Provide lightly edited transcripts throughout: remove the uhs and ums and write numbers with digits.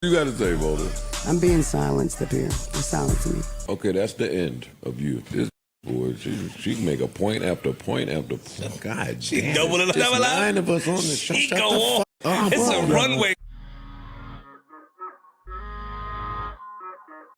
You got to say, Boulder. I'm being silenced up here. You're silencing me. Okay, that's the end of you. This boy, she can make a point after point after point. God She damn, double it's it just up. 9 of us on the show. She Shut go the on. fuck up, It's a bro. runway.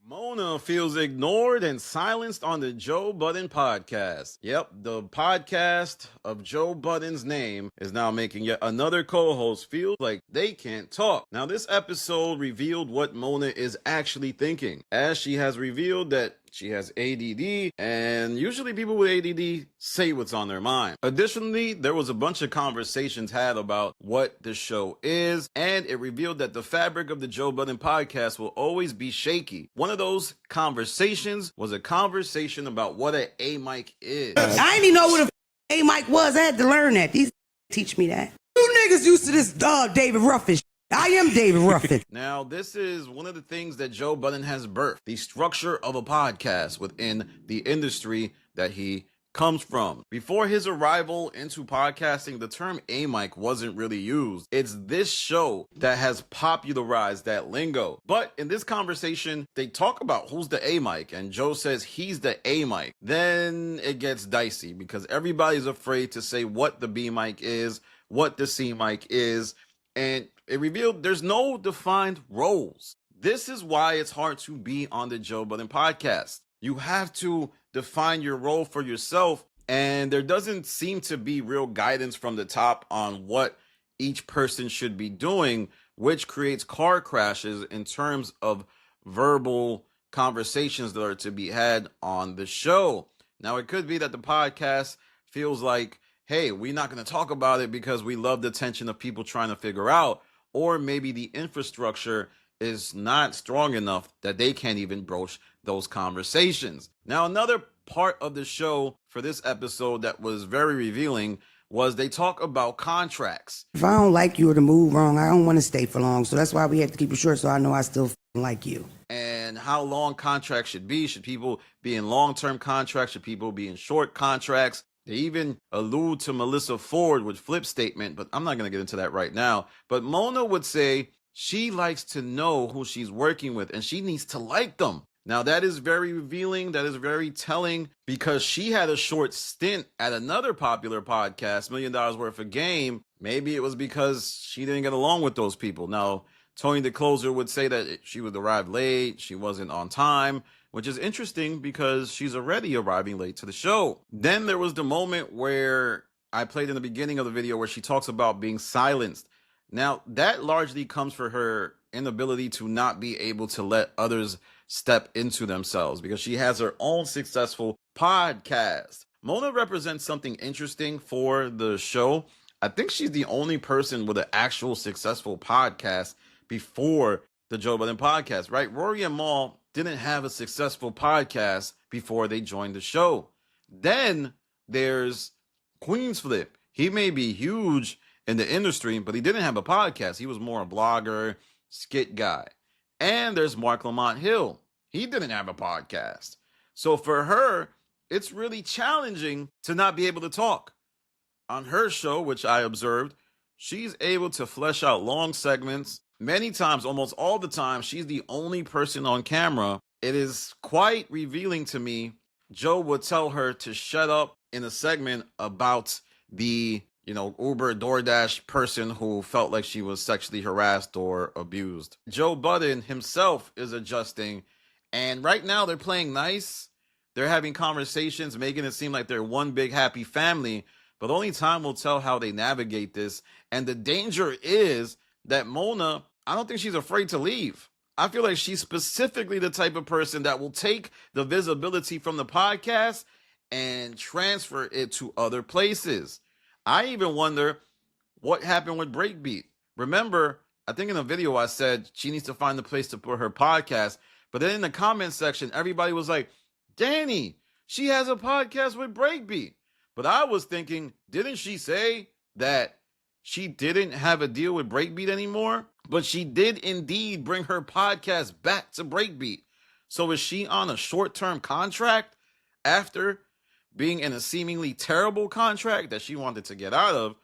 Mona feels ignored and silenced on the Joe Budden podcast. Yep, the podcast of Joe Budden's name is now making yet another co-host feel like they can't talk. Now, this episode revealed what Mona is actually thinking, as she has revealed that she has ADD, and usually people with ADD say what's on their mind. Additionally, there was a bunch of conversations had about what the show is, and it revealed that the fabric of the Joe Budden podcast will always be shaky. One of those conversations was a conversation about what an A-mic is. I didn't even know what a mic was. I had to learn that. These teach me that. You niggas used to this David Ruffin. I am David Ruffin. Now, this is one of the things that Joe Budden has birthed, the structure of a podcast within the industry that he comes from. Before his arrival into podcasting, the term A-mic wasn't really used. It's this show that has popularized that lingo. But in this conversation, they talk about who's the A-mic, and Joe says he's the A-mic. Then it gets dicey because everybody's afraid to say what the B-mic is, what the C-mic is, and it revealed there's no defined roles. This is why it's hard to be on the Joe Budden podcast. You have to define your role for yourself, and there doesn't seem to be real guidance from the top on what each person should be doing, which creates car crashes in terms of verbal conversations that are to be had on the show. Now, it could be that the podcast feels like, hey, we're not going to talk about it because we love the attention of people trying to figure out, or maybe the infrastructure is not strong enough that they can't even broach those conversations. Now, another part of the show for this episode that was very revealing was they talk about contracts. If I don't like you or to move wrong, I don't want to stay for long. So that's why we have to keep it short so I know I still like you. And how long contracts should be. Should people be in long-term contracts? Should people be in short contracts? They even allude to Melissa Ford with Flip's statement, but I'm not going to get into that right now. But Mona would say she likes to know who she's working with, and she needs to like them. Now, that is very revealing. That is very telling because she had a short stint at another popular podcast, $1 Million Worth of Game. Maybe it was because she didn't get along with those people. Now, Tony the Closer would say that she would arrive late, she wasn't on time, which is interesting because she's already arriving late to the show. Then there was the moment where I played in the beginning of the video where she talks about being silenced. Now, that largely comes from her inability to not be able to let others step into themselves because she has her own successful podcast. Mona represents something interesting for the show. I think she's the only person with an actual successful podcast before the Joe Budden podcast, right? Rory and Mal didn't have a successful podcast before they joined the show. Then there's Queen's Flip. He may be huge in the industry, but he didn't have a podcast. He was more a blogger, skit guy. And there's Mark Lamont Hill. He didn't have a podcast. So for her, it's really challenging to not be able to talk. On her show, which I observed, she's able to flesh out long segments. Many times, almost all the time, she's the only person on camera. It is quite revealing to me. Joe would tell her to shut up in a segment about the, Uber DoorDash person who felt like she was sexually harassed or abused. Joe Budden himself is adjusting, and right now they're playing nice. They're having conversations, making it seem like they're one big happy family, but only time will tell how they navigate this. And the danger is that Mona, I don't think she's afraid to leave. I feel like she's specifically the type of person that will take the visibility from the podcast and transfer it to other places. I even wonder what happened with Breakbeat. Remember, I think in the video I said she needs to find a place to put her podcast, but then in the comment section, everybody was like, Danny, she has a podcast with Breakbeat. But I was thinking, didn't she say that she didn't have a deal with Breakbeat anymore? But she did indeed bring her podcast back to Breakbeat. So is she on a short-term contract after being in a seemingly terrible contract that she wanted to get out of?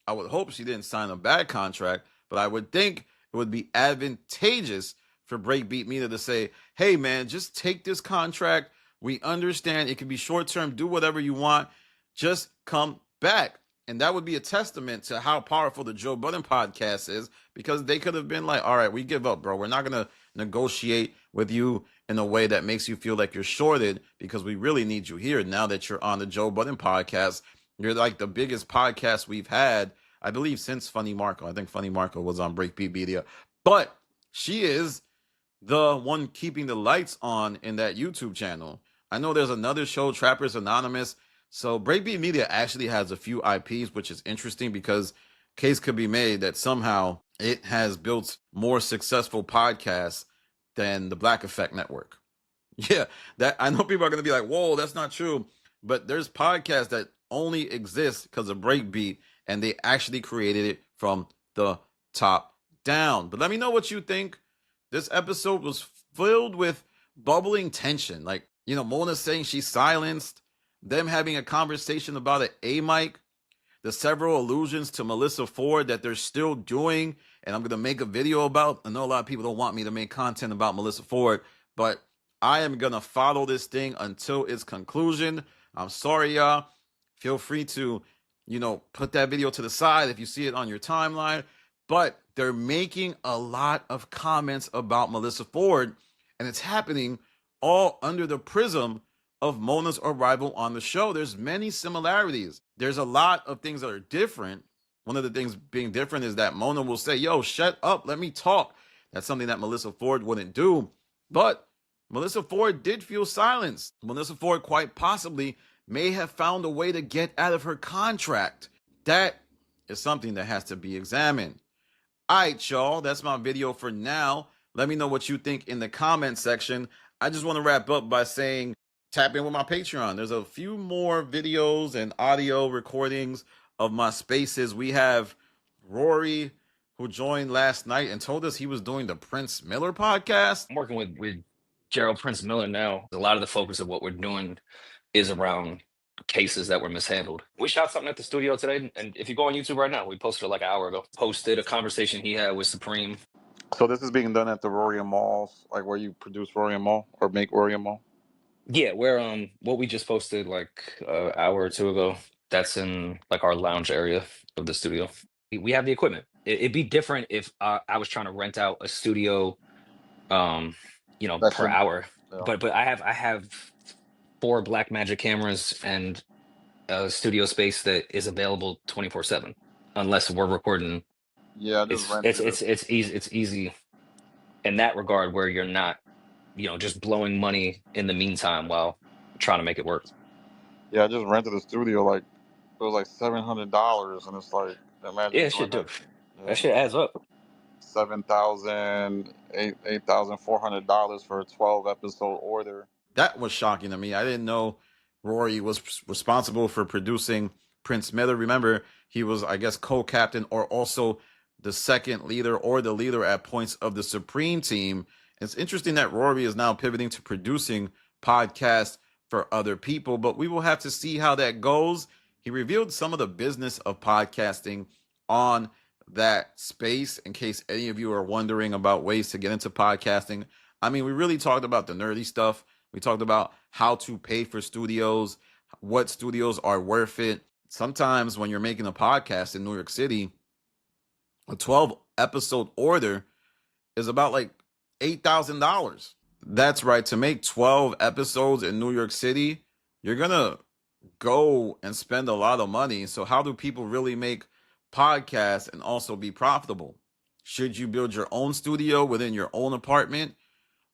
I would hope she didn't sign a bad contract, but I would think it would be advantageous for Breakbeat Media to say, hey, man, just take this contract. We understand it can be short-term. Do whatever you want. Just come back. And that would be a testament to how powerful the Joe Budden podcast is, because they could have been like, all right, we give up, bro. We're not going to negotiate with you in a way that makes you feel like you're shorted, because we really need you here now that you're on the Joe Budden podcast. You're like the biggest podcast we've had, I believe, since Funny Marco. I think Funny Marco was on Breakbeat Media. But she is the one keeping the lights on in that YouTube channel. I know there's another show, Trappers Anonymous. So Breakbeat Media actually has a few IPs, which is interesting, because case could be made that somehow it has built more successful podcasts than the Black Effect Network. Yeah, that I know people are going to be like, whoa, that's not true. But there's podcasts that only exist because of Breakbeat, and they actually created it from the top down. But let me know what you think. This episode was filled with bubbling tension. Like, you know, Mona saying she's silenced, them having a conversation about an A-mic, the several allusions to Melissa Ford that they're still doing, and I'm going to make a video about. I know a lot of people don't want me to make content about Melissa Ford, but I am going to follow this thing until its conclusion. I'm sorry, y'all. Feel free to, you know, put that video to the side if you see it on your timeline. But they're making a lot of comments about Melissa Ford, and it's happening all under the prism of Mona's arrival on the show. There's many similarities. There's a lot of things that are different. One of the things being different is that Mona will say, yo, shut up, let me talk. That's something that Melissa Ford wouldn't do. But Melissa Ford did feel silenced. Melissa Ford quite possibly may have found a way to get out of her contract. That is something that has to be examined. All right, y'all, that's my video for now. Let me know what you think in the comment section. I just want to wrap up by saying, tap in with my Patreon. There's a few more videos and audio recordings of my spaces. We have Rory, who joined last night and told us he was doing the Prince Miller podcast. I'm working with Gerald Prince Miller now. A lot of the focus of what we're doing is around cases that were mishandled. We shot something at the studio today, and if you go on YouTube right now, we posted it like an hour ago. Posted a conversation he had with Supreme. So this is being done at the Rory and Malls, like where you produce Rory and Mall or make Rory and Mall? Yeah, where what we just posted like an hour or two ago, that's in like our lounge area of the studio. We have the equipment. It'd be different if I was trying to rent out a studio, you know, That's per in, hour. yeah. But I have 4 Blackmagic cameras and a studio space that is available 24/7, unless we're recording. Yeah, I just rented it. It's easy. It's easy in that regard, where you're not, you know, just blowing money in the meantime while trying to make it work. Yeah, I just rented a studio. Like it was like $700, and it's like imagine Yeah, it should do. yeah, That shit adds up. $7,000, $8,400 for a 12-episode order. That was shocking to me. I didn't know Rory was responsible for producing Prince Miller. Remember, he was, I guess, co-captain or also the second leader or the leader at points of the Supreme team. It's interesting that Rory is now pivoting to producing podcasts for other people, but we will have to see how that goes. He revealed some of the business of podcasting on that space, in case any of you are wondering about ways to get into podcasting. I mean, we really talked about the nerdy stuff. We talked about how to pay for studios, what studios are worth it. Sometimes when you're making a podcast in New York City, a 12-episode order is about like $8,000. That's right. To make 12 episodes in New York City, you're going to go and spend a lot of money. So how do people really make podcasts and also be profitable? Should you build your own studio within your own apartment?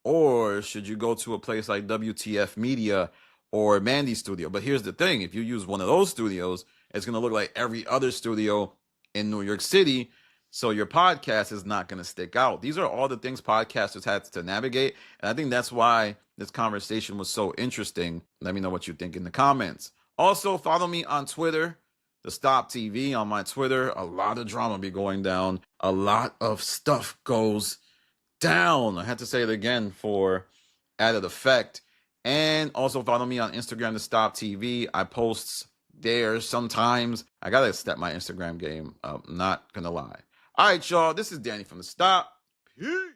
Or should you go to a place like WTF Media or Mandy Studio? But here's the thing. If you use one of those studios, it's going to look like every other studio in New York City. So your podcast is not going to stick out. These are all the things podcasters had to navigate. And I think that's why this conversation was so interesting. Let me know what you think in the comments. Also, follow me on Twitter, the Stop TV on my Twitter. A lot of drama be going down. A lot of stuff goes down. I had to say it again for added effect. And also follow me on Instagram, the Stop TV. I post there sometimes. I gotta step my Instagram game up, not gonna lie. All right, y'all, this is Danny from the Stop. Yeet.